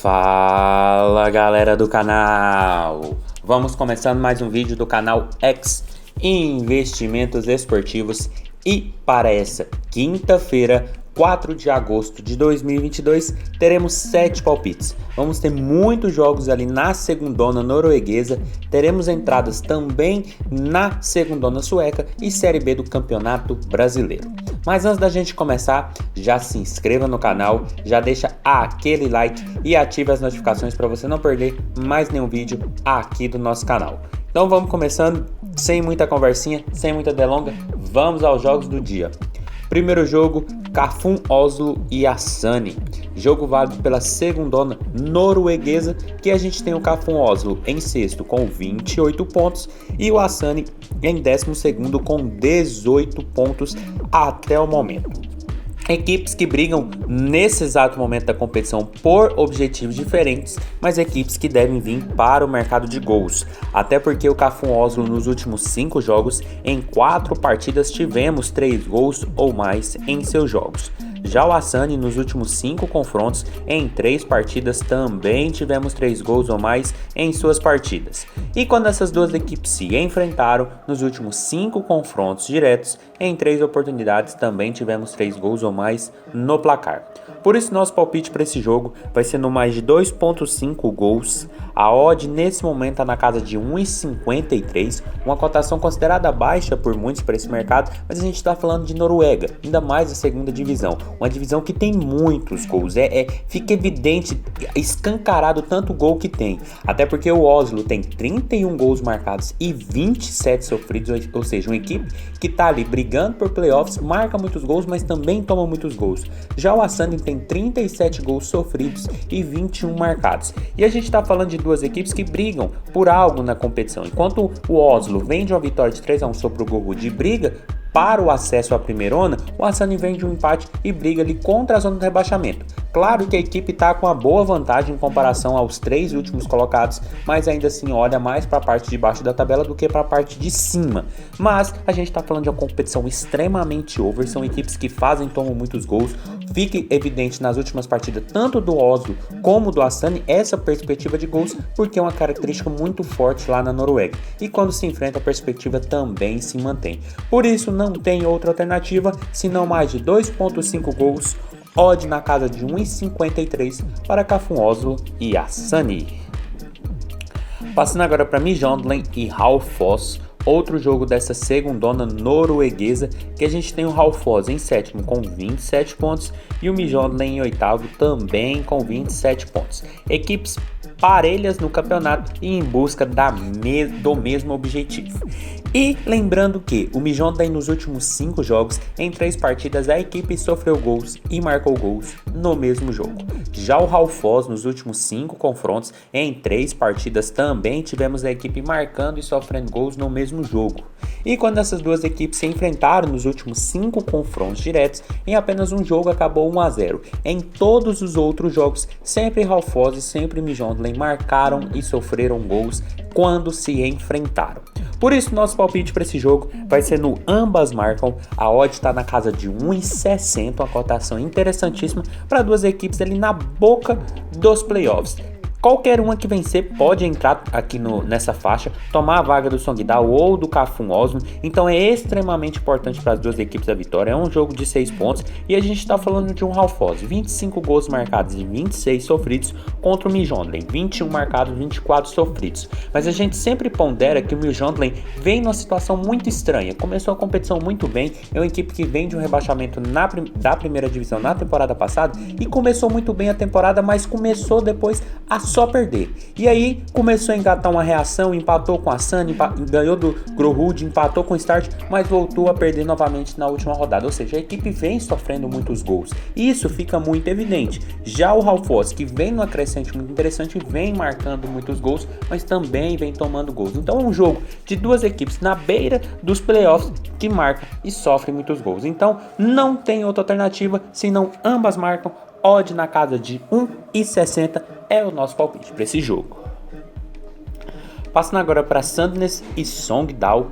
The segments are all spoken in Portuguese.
Fala galera do canal, vamos começando mais um vídeo do canal X Investimentos Esportivos e para essa quinta-feira, 4 de agosto de 2022, teremos 7 palpites. Vamos ter muitos jogos ali na segundona norueguesa, teremos entradas também na segundona sueca e Série B do Campeonato Brasileiro. Mas antes da gente começar, já se inscreva no canal, já deixa aquele like e ative as notificações para você não perder mais nenhum vídeo aqui do nosso canal. Então vamos começando, sem muita conversinha, sem muita delonga, vamos aos jogos do dia. Primeiro jogo, Kafun Oslo e Asani. Jogo válido pela segundona norueguesa, que a gente tem o Kafun Oslo em sexto com 28 pontos e o Asani em 12º com 18 pontos até o momento. Equipes que brigam nesse exato momento da competição por objetivos diferentes, mas equipes que devem vir para o mercado de gols. Até porque o Kafun Oslo nos últimos 5 jogos, em 4 partidas tivemos 3 gols ou mais em seus jogos. Já o Asani nos últimos 5 confrontos, em 3 partidas também tivemos 3 gols ou mais em suas partidas. E quando essas duas equipes se enfrentaram, nos últimos 5 confrontos diretos, em 3 oportunidades também tivemos 3 gols ou mais no placar. Por isso nosso palpite para esse jogo vai ser no mais de 2.5 gols. A odd nesse momento está na casa de 1,53, uma cotação considerada baixa por muitos para esse mercado, mas a gente está falando de Noruega, ainda mais a segunda divisão, uma divisão que tem muitos gols, fica evidente, escancarado tanto gol que tem, até porque o Oslo tem 31 gols marcados e 27 sofridos, ou seja, uma equipe que está ali brigando por playoffs, marca muitos gols, mas também toma muitos gols. Já o Asani tem 37 gols sofridos e 21 marcados, e a gente está falando de duas equipes que brigam por algo na competição. Enquanto o Oslo vem de uma vitória de 3-1 sobre o Gorud e briga para o acesso à primeirona, o Asani vem de um empate e briga ali contra a zona do rebaixamento. Claro que a equipe está com uma boa vantagem em comparação aos 3 últimos colocados, mas ainda assim olha mais para a parte de baixo da tabela do que para a parte de cima. Mas a gente está falando de uma competição extremamente over, são equipes que tomam muitos gols. Fica evidente nas últimas partidas, tanto do Oslo como do Asani, essa perspectiva de gols, porque é uma característica muito forte lá na Noruega. E quando se enfrenta, a perspectiva também se mantém. Por isso, não tem outra alternativa, senão mais de 2.5 gols, odd na casa de 1,53 para Kafun Oslo e Asani. Passando agora para Midtjylland e Raufoss, outro jogo dessa segundona norueguesa, que a gente tem o Raufoss em sétimo com 27 pontos e o Midtjylland em oitavo também com 27 pontos. Equipes parelhas no campeonato e em busca do mesmo objetivo. E lembrando que o Midtjylland nos últimos 5 jogos, em 3 partidas, a equipe sofreu gols e marcou gols no mesmo jogo. Já o Raufoss nos últimos 5 confrontos, em 3 partidas, também tivemos a equipe marcando e sofrendo gols no mesmo jogo. E quando essas duas equipes se enfrentaram nos últimos 5 confrontos diretos, em apenas um jogo acabou 1-0. Em todos os outros jogos, sempre Raufoss e sempre Midtjylland marcaram e sofreram gols quando se enfrentaram. Por isso, nosso palpite para esse jogo vai ser no ambas marcam. A odd está na casa de 1,60, uma cotação interessantíssima para duas equipes ali na boca dos playoffs. Qualquer uma que vencer pode entrar aqui nessa faixa, tomar a vaga do Sogndal ou do Kafun Oslo, então é extremamente importante para as duas equipes a vitória. É um jogo de 6 pontos e a gente está falando de um Raufoss, 25 gols marcados e 26 sofridos contra o Midtjylland, 21 marcados e 24 sofridos. Mas a gente sempre pondera que o Midtjylland vem numa situação muito estranha, começou a competição muito bem, é uma equipe que vem de um rebaixamento da primeira divisão na temporada passada e começou muito bem a temporada, mas começou depois a só perder. E aí começou a engatar uma reação, empatou com a Asani, ganhou do Gorud, empatou com o Start, mas voltou a perder novamente na última rodada. Ou seja, a equipe vem sofrendo muitos gols. Isso fica muito evidente. Já o Raufoss, que vem numa crescente muito interessante, vem marcando muitos gols, mas também vem tomando gols. Então é um jogo de duas equipes na beira dos playoffs que marcam e sofrem muitos gols. Então não tem outra alternativa, senão ambas marcam. Odd na casa de 1,60 é o nosso palpite para esse jogo. Passando agora para Sandnes e Sogndal,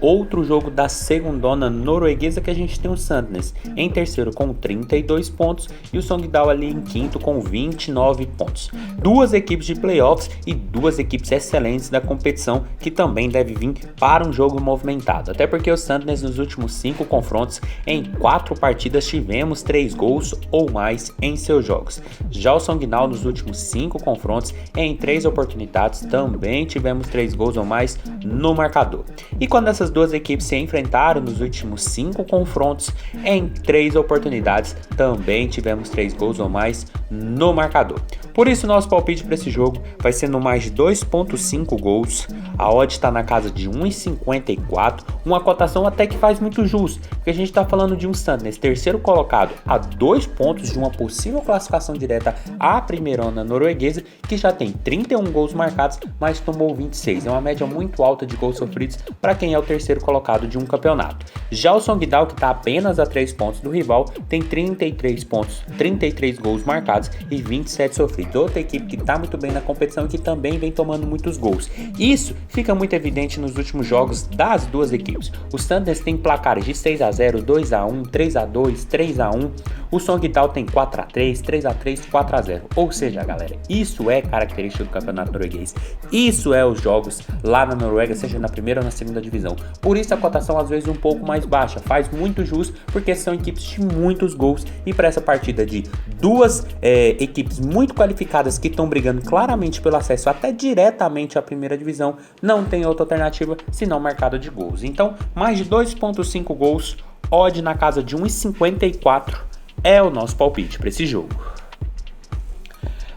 Outro jogo da segundona norueguesa que a gente tem o Sandnes em terceiro com 32 pontos e o Sogndal ali em quinto com 29 pontos. Duas equipes de playoffs e duas equipes excelentes da competição que também deve vir para um jogo movimentado. Até porque o Sandnes nos últimos 5 confrontos em 4 partidas tivemos 3 gols ou mais em seus jogos. Já o Sogndal nos últimos 5 confrontos em 3 oportunidades também tivemos 3 gols ou mais no marcador. E quando essas duas equipes se enfrentaram nos últimos 5 confrontos em 3 oportunidades também tivemos 3 gols ou mais no marcador. Por isso nosso palpite para esse jogo vai ser no mais de 2.5 gols. A odd está na casa de 1,54, uma cotação até que faz muito jus, porque a gente está falando de um Sandnes terceiro colocado a 2 pontos de uma possível classificação direta à primeirona norueguesa, que já tem 31 gols marcados, mas tomou 26. É uma média muito alta de gols sofridos para quem é o terceiro colocado de um campeonato. Já o Sogndal, que está apenas a 3 pontos do rival, tem 33 pontos, 33 gols marcados e 27 sofridos. Outra equipe que está muito bem na competição e que também vem tomando muitos gols. Isso fica muito evidente nos últimos jogos das duas equipes. O Sandnes tem placares de 6-0, 2-1, 3-2, 3-1. O Sogndal tem 4-3, 3-3, 4-0. Ou seja, galera, isso é característica do campeonato norueguês. Isso é os jogos lá na Noruega, seja na primeira ou na segunda divisão. Por isso a cotação às vezes um pouco mais baixa. Faz muito jus, porque são equipes de muitos gols. E para essa partida de duas equipes muito qualificadas que estão brigando claramente pelo acesso até diretamente à primeira divisão, não tem outra alternativa senão mercado de gols. Então, mais de 2.5 gols, odd na casa de 1,54 é o nosso palpite para esse jogo.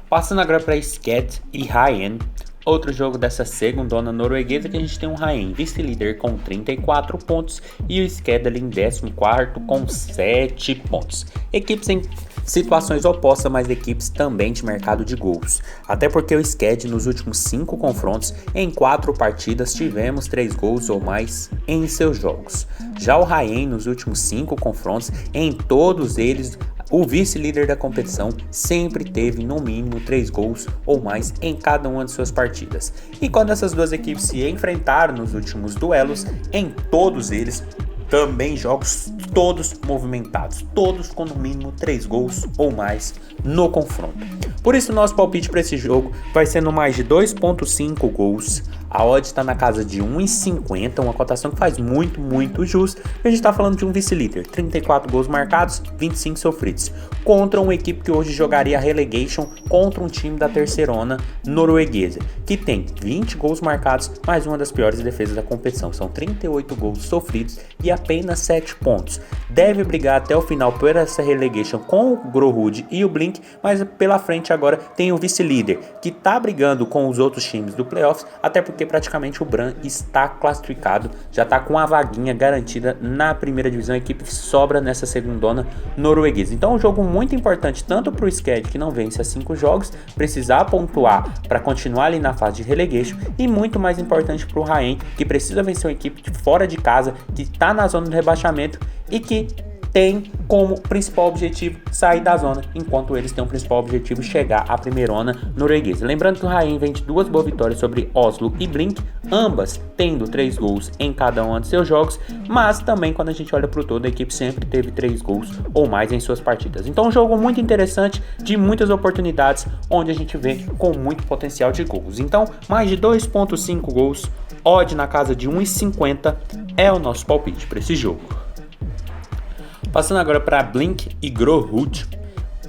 Passando agora para Skjed e Ranheim, outro jogo dessa segundona norueguesa, que a gente tem um Ranheim vice-líder com 34 pontos e o Skjed ali em 14º com 7 pontos. Equipes em situações opostas, mas equipes também de mercado de gols. Até porque o Skjed nos últimos 5 confrontos em 4 partidas tivemos 3 gols ou mais em seus jogos. Já o Ranheim nos últimos 5 confrontos em todos eles o vice-líder da competição sempre teve no mínimo 3 gols ou mais em cada uma de suas partidas. E quando essas duas equipes se enfrentaram nos últimos duelos, em todos eles também jogos todos movimentados, todos com no mínimo 3 gols ou mais no confronto. Por isso nosso palpite para esse jogo vai ser no mais de 2.5 gols. A odd está na casa de 1,50, uma cotação que faz muito jus. A gente está falando de um vice-líder, 34 gols marcados, 25 sofridos, contra uma equipe que hoje jogaria a relegation contra um time da terceirona norueguesa, que tem 20 gols marcados, mais uma das piores defesas da competição. São 38 gols sofridos e apenas 7 pontos. Deve brigar até o final por essa relegation com o Grorud e o Blink, mas pela frente agora tem o vice-líder, que está brigando com os outros times do playoffs, até porque praticamente o Brann está classificado, já está com a vaguinha garantida na primeira divisão, a equipe que sobra nessa segundona norueguesa. Então é um jogo muito importante tanto para o Skjed, que não vence há 5 jogos, precisar pontuar para continuar ali na fase de relegation, e muito mais importante para o Ranheim, que precisa vencer uma equipe de fora de casa, que está na zona do rebaixamento e que tem como principal objetivo sair da zona, enquanto eles têm o principal objetivo chegar à primeirona norueguesa. Lembrando que o Ranheim vem de 2 boas vitórias sobre Oslo e Blink, ambas tendo 3 gols em cada um de seus jogos, mas também quando a gente olha para o todo, a equipe sempre teve 3 gols ou mais em suas partidas. Então um jogo muito interessante, de muitas oportunidades, onde a gente vê com muito potencial de gols. Então mais de 2.5 gols, odd na casa de 1,50 é o nosso palpite para esse jogo. Passando agora para Blink e Grorud,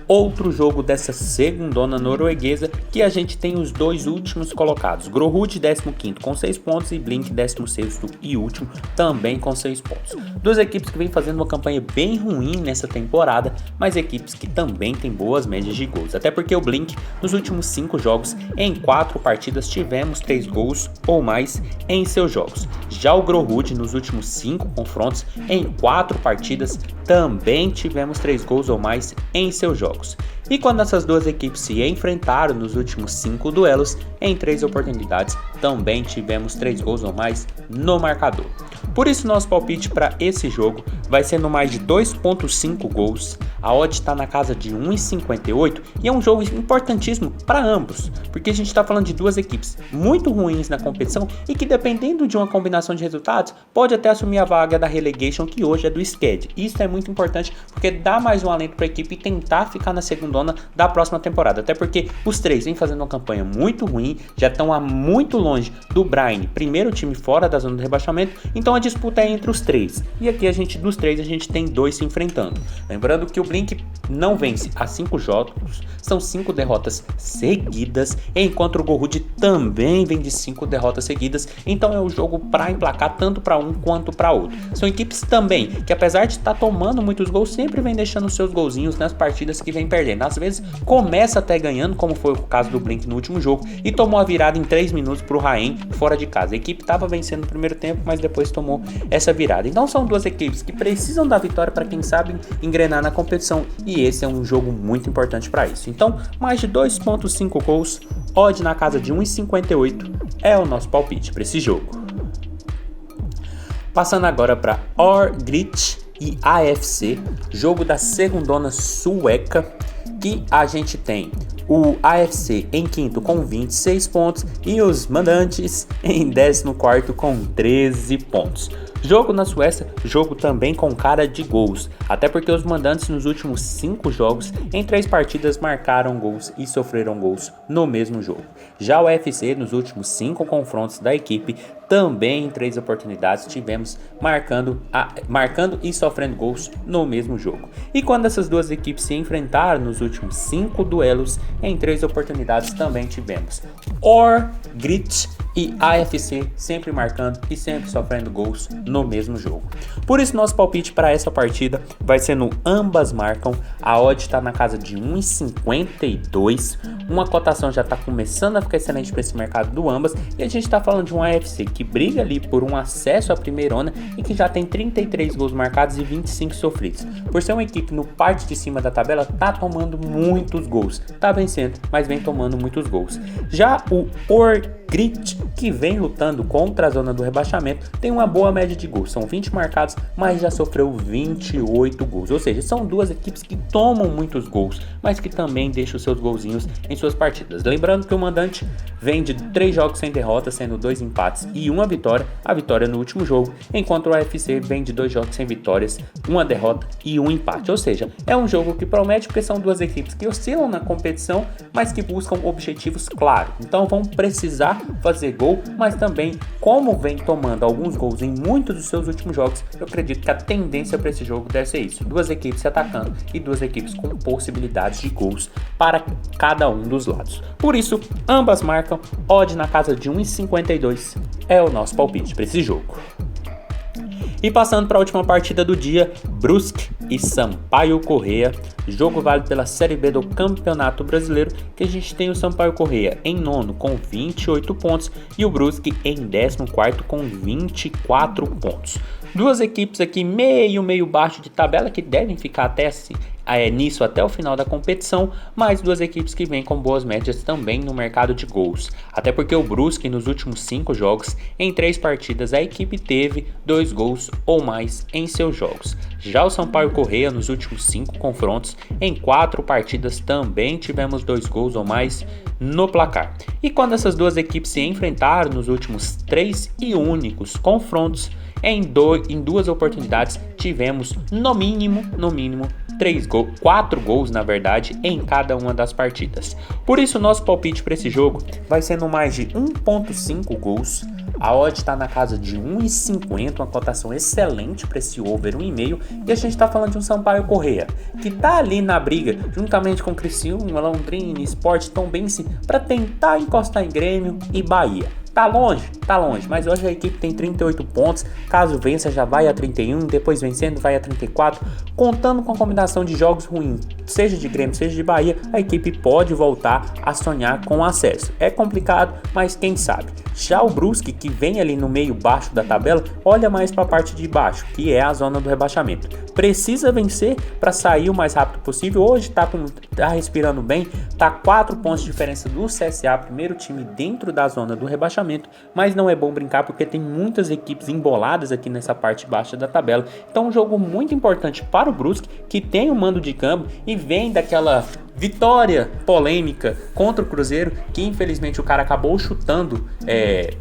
outro jogo dessa segundona norueguesa, que a gente tem os dois últimos colocados. Grorud 15º com 6 pontos e Blink 16º e último também com 6 pontos. Duas equipes que vêm fazendo uma campanha bem ruim nessa temporada, mas equipes que também têm boas médias de gols. Até porque o Blink nos últimos 5 jogos em 4 partidas tivemos 3 gols ou mais em seus jogos. Já o Grorud nos últimos 5 confrontos em 4 partidas também tivemos 3 gols ou mais em seus jogos. E quando essas duas equipes se enfrentaram nos últimos 5 duelos, em 3 oportunidades, também tivemos 3 gols ou mais no marcador. Por isso nosso palpite para esse jogo vai ser no mais de 2.5 gols, a odd está na casa de 1,58 e é um jogo importantíssimo para ambos, porque a gente está falando de duas equipes muito ruins na competição e que, dependendo de uma combinação de resultados, pode até assumir a vaga da relegation, que hoje é do SCAD. Isso é muito importante porque dá mais um alento para a equipe tentar ficar na segundona da próxima temporada, até porque os três vêm fazendo uma campanha muito ruim, já estão muito longe do Brine, primeiro time fora da zona do rebaixamento, então a disputa é entre os três, e aqui dos três a gente tem 2 se enfrentando. Lembrando que o Blink não vence há 5 jogos, são 5 derrotas seguidas, enquanto o Gohood também vem de 5 derrotas seguidas, então é o jogo para emplacar tanto para um quanto para outro. São equipes também que, apesar de estar tomando muitos gols, sempre vem deixando seus golzinhos nas partidas que vem perdendo. Às vezes começa até ganhando, como foi o caso do Blink no último jogo, e tomou a virada em 3 minutos para o Raen fora de casa. A equipe estava vencendo no primeiro tempo, mas depois tomou essa virada. Então são duas equipes que precisam da vitória para quem sabe engrenar na competição, e esse é um jogo muito importante para isso. Então, mais de 2.5 gols, odd na casa de 1,58 é o nosso palpite para esse jogo. Passando agora para Orgrit e AFC, jogo da segundona sueca, que a gente tem o AFC em quinto com 26 pontos e os mandantes em 14º com 13 pontos. Jogo na Suécia, jogo também com cara de gols, até porque os mandantes nos últimos 5 jogos, em 3 partidas, marcaram gols e sofreram gols no mesmo jogo. Já o AFC, nos últimos 5 confrontos da equipe, também em 3 oportunidades tivemos marcando e sofrendo gols no mesmo jogo. E quando essas duas equipes se enfrentaram nos últimos 5 duelos, em 3 oportunidades também tivemos Orgrit e AFC sempre marcando e sempre sofrendo gols no mesmo jogo. Por isso nosso palpite para essa partida vai ser no ambas marcam. A odd está na casa de 1,52. Uma cotação já está começando a ficar excelente para esse mercado do ambas, e a gente está falando de um AFC que briga ali por um acesso à primeirona e que já tem 33 gols marcados e 25 sofridos. Por ser uma equipe no parte de cima da tabela, tá tomando muitos gols, tá vencendo, mas vem tomando muitos gols. Já o Orgrit, que vem lutando contra a zona do rebaixamento, tem uma boa média de gols, são 20 marcados, mas já sofreu 28 gols, ou seja, são duas equipes que tomam muitos gols, mas que também deixam seus golzinhos em suas partidas. Lembrando que o mandante vem de 3 jogos sem derrota, sendo 2 empates e uma vitória, a vitória no último jogo, enquanto o AFC vem de 2 jogos sem vitórias, uma derrota e um empate, ou seja, é um jogo que promete porque são duas equipes que oscilam na competição, mas que buscam objetivos claros, então vão precisar fazer gol, mas também, como vem tomando alguns gols em muitos dos seus últimos jogos, eu acredito que a tendência para esse jogo deve ser isso, duas equipes se atacando e duas equipes com possibilidades de gols para cada um dos lados. Por isso, ambas marcam, odd na casa de 1,52 é o nosso palpite para esse jogo. E passando para a última partida do dia, Brusque e Sampaio Corrêa, jogo válido pela Série B do Campeonato Brasileiro, que a gente tem o Sampaio Corrêa em nono com 28 pontos e o Brusque em 14º com 24 pontos. Duas equipes aqui meio baixo de tabela que devem ficar até assim, nisso até o final da competição, mas duas equipes que vêm com boas médias também no mercado de gols. Até porque o Brusque nos últimos 5 jogos, em 3 partidas, a equipe teve 2 gols ou mais em seus jogos. Já o Sampaio Corrêa nos últimos 5 confrontos, em 4 partidas também tivemos 2 gols ou mais no placar. E quando essas duas equipes se enfrentaram nos últimos 3 e únicos confrontos, em 2 oportunidades tivemos no mínimo 4 gols na verdade em cada uma das partidas. Por isso nosso palpite para esse jogo vai ser no mais de 1.5 gols. A odd está na casa de 1,50, uma cotação excelente para esse over 1,5, e a gente está falando de um Sampaio Corrêa que está ali na briga juntamente com Criciúma, Londrina, Sport, Tombense para tentar encostar em Grêmio e Bahia. Tá longe, mas hoje a equipe tem 38 pontos, caso vença já vai a 31, depois vencendo vai a 34, contando com a combinação de jogos ruins, seja de Grêmio, seja de Bahia, a equipe pode voltar a sonhar com o acesso. É complicado, mas quem sabe. Já o Brusque, que vem ali no meio baixo da tabela, olha mais para a parte de baixo, que é a zona do rebaixamento. Precisa vencer para sair o mais rápido possível. Hoje tá respirando bem, tá 4 pontos de diferença do CSA, primeiro time dentro da zona do rebaixamento, mas não é bom brincar porque tem muitas equipes emboladas aqui nessa parte baixa da tabela. Então um jogo muito importante para o Brusque, que tem o mando de campo e vem daquela vitória polêmica contra o Cruzeiro, que infelizmente o cara acabou chutando,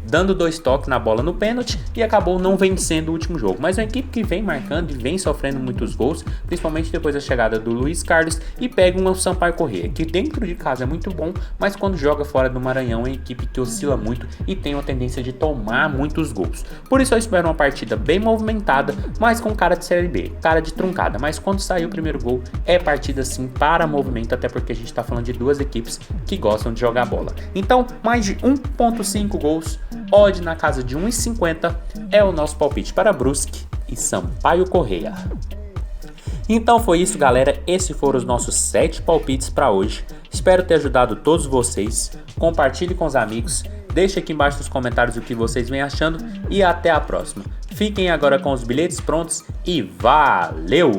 dando 2 toques na bola no pênalti e acabou não vencendo o último jogo. Mas é uma equipe que vem marcando e vem sofrendo muitos gols, principalmente depois da chegada do Luiz Carlos, e pega um Sampaio Corrêa, que dentro de casa é muito bom, mas quando joga fora do Maranhão é uma equipe que oscila muito e tem uma tendência de tomar muitos gols. Por isso eu espero uma partida bem movimentada, mas com cara de Série B, cara de truncada, mas quando sair o primeiro gol é partida sim para movimento, até porque a gente está falando de duas equipes que gostam de jogar bola. Então, mais de 1.5 gols, odd na casa de 1,50 é o nosso palpite para Brusque e Sampaio Corrêa. Então foi isso, galera. Esses foram os nossos 7 palpites para hoje. Espero ter ajudado todos vocês. Compartilhe com os amigos. Deixe aqui embaixo nos comentários o que vocês vêm achando e até a próxima. Fiquem agora com os bilhetes prontos e valeu!